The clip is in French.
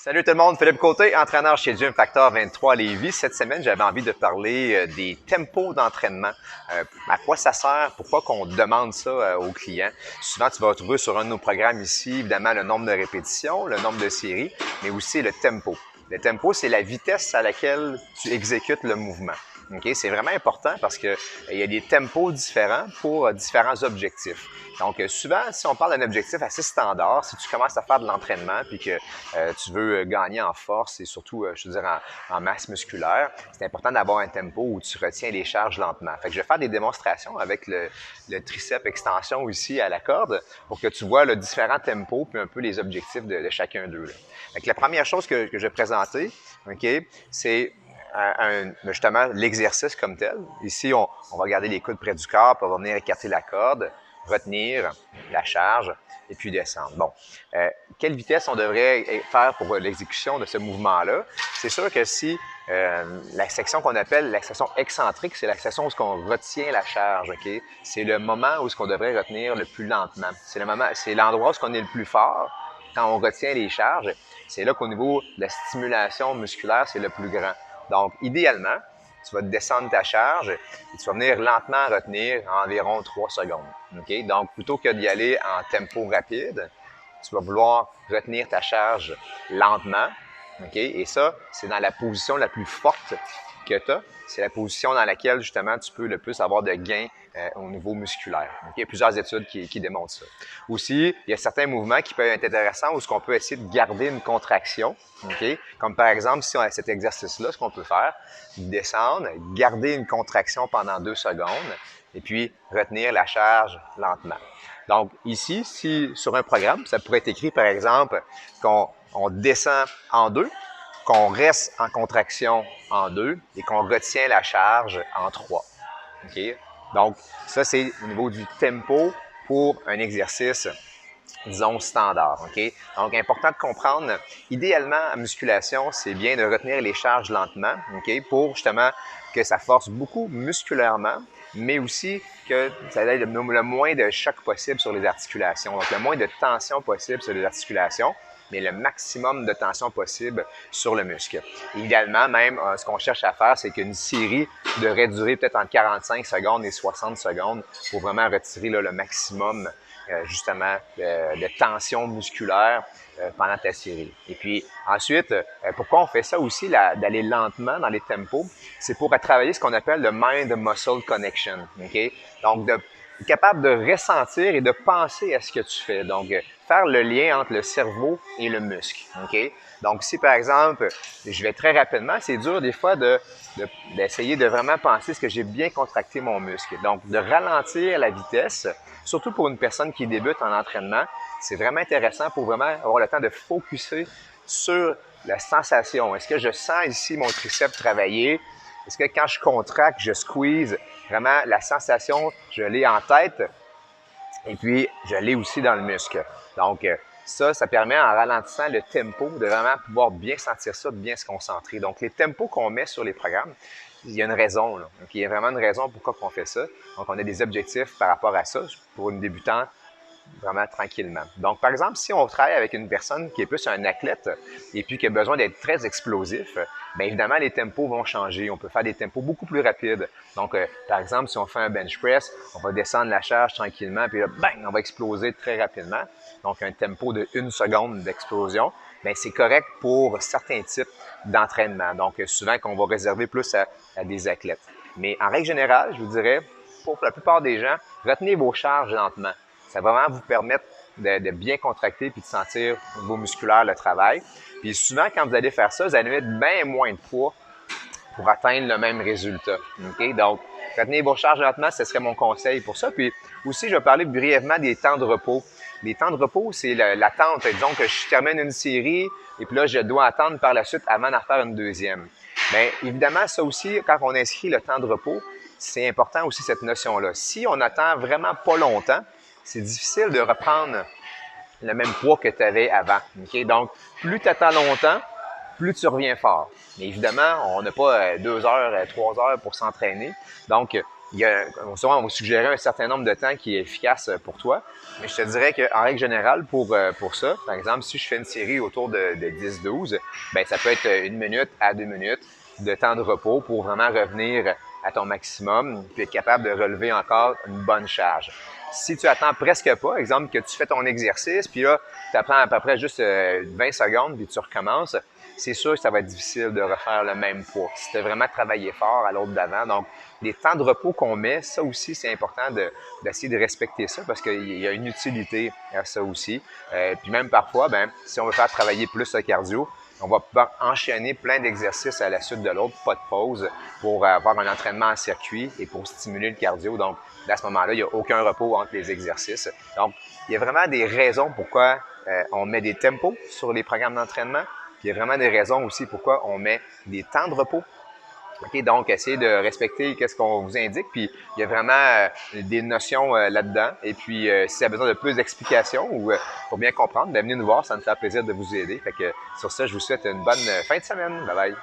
Salut tout le monde, Philippe Côté, entraîneur chez Gym Factor 23 à Lévis. Cette semaine, j'avais envie de parler des tempos d'entraînement. À quoi ça sert? Pourquoi qu'on demande ça aux clients? Souvent, tu vas retrouver sur un de nos programmes ici, évidemment, le nombre de répétitions, le nombre de séries, mais aussi le tempo. Le tempo, c'est la vitesse à laquelle tu exécutes le mouvement. Okay? C'est vraiment important parce qu'il y a des tempos différents pour différents objectifs. Donc, souvent, si on parle d'un objectif assez standard, si tu commences à faire de l'entraînement puis que tu veux gagner en force et surtout, je veux dire, en masse musculaire, c'est important d'avoir un tempo où tu retiens les charges lentement. Fait que je vais faire des démonstrations avec le triceps extension ici à la corde pour que tu vois le différents tempos puis un peu les objectifs de chacun d'eux. Fait que la première chose que je vais présenter, okay, c'est justement l'exercice comme tel. Ici, on va garder les coudes près du corps, puis on va venir écarter la corde, retenir la charge et puis descendre. Bon, quelle vitesse on devrait faire pour l'exécution de ce mouvement-là? C'est sûr que si la section qu'on appelle la section excentrique, c'est la section où on retient la charge, ok? C'est le moment où on devrait retenir le plus lentement. C'est l'endroit où on est le plus fort quand on retient les charges. C'est là qu'au niveau de la stimulation musculaire, c'est le plus grand. Donc, idéalement, tu vas descendre ta charge et tu vas venir lentement retenir environ 3 secondes. Okay? Donc, plutôt que d'y aller en tempo rapide, tu vas vouloir retenir ta charge lentement. Okay? Et ça, c'est dans la position la plus forte que tu as. C'est la position dans laquelle, justement, tu peux le plus avoir de gains au niveau musculaire. Okay? Il y a plusieurs études qui démontrent ça. Aussi, il y a certains mouvements qui peuvent être intéressants où on peut essayer de garder une contraction. Okay? Comme par exemple, si on a cet exercice-là, ce qu'on peut faire, descendre, garder une contraction pendant 2 secondes et puis retenir la charge lentement. Donc ici, si sur un programme, ça pourrait être écrit par exemple qu'on descend en 2, qu'on reste en contraction en 2 et qu'on retient la charge en 3. Okay? Donc ça, c'est au niveau du tempo pour un exercice, disons, standard. Okay? Donc, important de comprendre, idéalement, en musculation, c'est bien de retenir les charges lentement, okay? Pour justement que ça force beaucoup musculairement, mais aussi que ça ait le moins de choc possible sur les articulations. Donc, le moins de tension possible sur les articulations, mais le maximum de tension possible sur le muscle. Idéalement, même, ce qu'on cherche à faire, c'est qu'une série devrait durer peut-être entre 45 secondes et 60 secondes pour vraiment retirer là, le maximum justement de tension musculaire pendant ta série. Et puis ensuite, pourquoi on fait ça aussi, d'aller lentement dans les tempos? C'est pour travailler ce qu'on appelle le mind-muscle connection. Okay? Donc, être capable de ressentir et de penser à ce que tu fais. Donc, faire le lien entre le cerveau et le muscle. Okay? Donc, si par exemple, je vais très rapidement, c'est dur des fois d'essayer de vraiment penser est-ce que j'ai bien contracté mon muscle. Donc, de ralentir la vitesse, surtout pour une personne qui débute en entraînement, c'est vraiment intéressant pour vraiment avoir le temps de focusser sur la sensation. Est-ce que je sens ici mon triceps travailler? Est-ce que quand je contracte, je squeeze, vraiment la sensation, je l'ai en tête et puis je l'ai aussi dans le muscle. Donc, ça permet en ralentissant le tempo de vraiment pouvoir bien sentir ça, de bien se concentrer. Donc, les tempos qu'on met sur les programmes, il y a une raison. Là. Donc, il y a vraiment une raison pourquoi on fait ça. Donc, on a des objectifs par rapport à ça pour une débutante vraiment tranquillement. Donc, par exemple, si on travaille avec une personne qui est plus un athlète et puis qui a besoin d'être très explosif, bien évidemment, les tempos vont changer. On peut faire des tempos beaucoup plus rapides. Donc, par exemple, si on fait un bench press, on va descendre la charge tranquillement, puis là, bang, on va exploser très rapidement. Donc, un tempo de 1 seconde d'explosion. Bien, c'est correct pour certains types d'entraînement. Donc, souvent qu'on va réserver plus à des athlètes. Mais en règle générale, je vous dirais, pour la plupart des gens, retenez vos charges lentement. Ça va vraiment vous permettre de bien contracter puis de sentir au niveau musculaire le travail. Puis souvent, quand vous allez faire ça, vous allez mettre bien moins de poids pour atteindre le même résultat. Okay? Donc, retenez vos charges lentement, ce serait mon conseil pour ça. Puis aussi, je vais parler brièvement des temps de repos. Les temps de repos, c'est l'attente. Disons que je termine une série et puis là, je dois attendre par la suite avant d'en faire une deuxième. Bien, évidemment, ça aussi, quand on inscrit le temps de repos, c'est important aussi cette notion-là. Si on attend vraiment pas longtemps, c'est difficile de reprendre le même poids que tu avais avant. Okay? Donc, plus tu attends longtemps, plus tu reviens fort. Mais évidemment, on n'a pas 2 heures, 3 heures pour s'entraîner. Donc, souvent, on va suggérer un certain nombre de temps qui est efficace pour toi. Mais je te dirais qu'en règle générale, pour ça, par exemple, si je fais une série autour de 10-12, ben ça peut être 1 minute à 2 minutes de temps de repos pour vraiment revenir à ton maximum puis être capable de relever encore une bonne charge. Si tu attends presque pas, exemple que tu fais ton exercice, puis là, tu apprends à peu près juste 20 secondes, puis tu recommences, c'est sûr que ça va être difficile de refaire le même poids. Si tu as vraiment travaillé fort à l'autre d'avant, donc les temps de repos qu'on met, ça aussi, c'est important d'essayer de respecter ça parce qu'il y a une utilité à ça aussi. Puis même parfois, ben, si on veut faire travailler plus le cardio, on va pouvoir enchaîner plein d'exercices à la suite de l'autre, pas de pause, pour avoir un entraînement en circuit et pour stimuler le cardio. Donc, à ce moment-là, il n'y a aucun repos entre les exercices. Donc, il y a vraiment des raisons pourquoi on met des tempos sur les programmes d'entraînement. Puis il y a vraiment des raisons aussi pourquoi on met des temps de repos. OK, donc, essayez de respecter ce qu'on vous indique. Puis, il y a vraiment des notions là-dedans. Et puis, si vous avez besoin de plus d'explications ou pour bien comprendre, ben, venez nous voir. Ça nous fait plaisir de vous aider. Fait que sur ça, je vous souhaite une bonne fin de semaine. Bye bye.